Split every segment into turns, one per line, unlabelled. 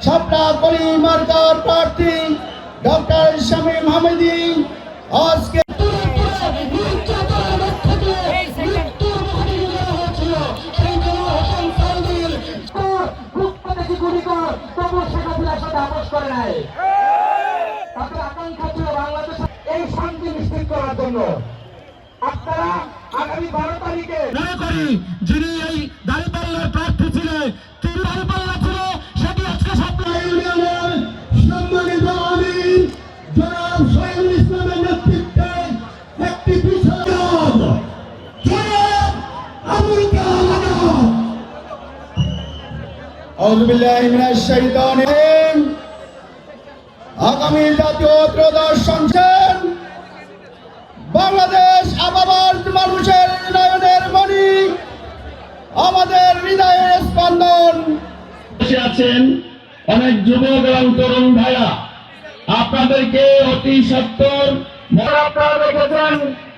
শাপলা কলি মার্কার প্রার্থী doctor Shamim Hamidi আজকে
এই শান্তি নিশ্চিত করার জন্য আপনারা আগামী 12 তারিখে
মনে করি যিনি এই দাঁড়িপাল্লার প্রার্থী ছিলেন তিনি দাঁড়িপাল্লা ছিল সেটি আজকে শাপলা
ইউনিয়নের সম্মানিত আমির জনাব শহীদুল ইসলামের নেতৃত্বে একটি বিশাল জনাব আবুল কালাম আউযু বিল্লাহি মিনাশ শাইতানির রাজিম। আগামী জাতীয় ত্রয়োদশ সংসদ বাংলাদেশ আবার মানুষের হৃদয়ের মণি, আমাদের হৃদয়ের স্পন্দন।
বসে আছেন অনেক যুবক এবং তরুণ ভাইরা, আপনাদেরকে অতি সত্বর আপনারা দেখেছেন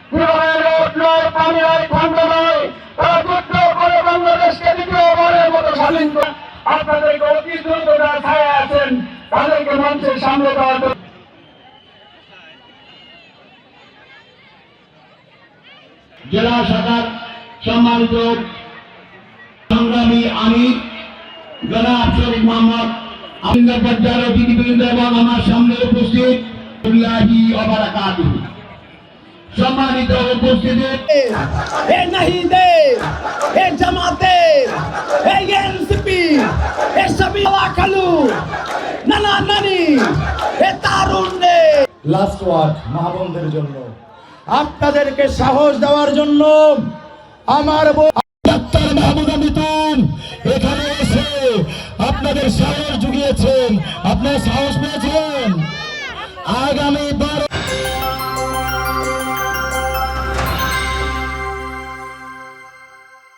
কিভাবে রোড নয়, পানি নয়, খন্ড নয়, তারা যুদ্ধ করে বাংলাদেশকে দ্বিতীয়বারের মতো স্বাধীন করে আপনাদেরকে অতি দ্রুত যারা ছায়া আছেন তাদেরকে মঞ্চের সামনে দেওয়ার জন্য জেলা শাখার সম্মানিত সংগ্রামী আমির জনাব শরীফ মোহাম্মদ আমির পর্যায়ের অতিথিবৃন্দ এবং আমার সামনে উপস্থিত সম্মানিত উপস্থিতি
এ নাহিদে এ জামাতে এ এনসিপি এ সাবিলা কালু নানা নানি এ তারুণ্যে লাস্ট ওয়ার্ড মহাবন্ধের জন্য আপনাদেরকে সাহস দেওয়ার জন্য আমার
ডাক্তার মাহমুদ মিতুল এখানে এসে আপনাদের সাহস জুগিয়েছেন, আপনার সাহস পেয়েছেন। আগামী 12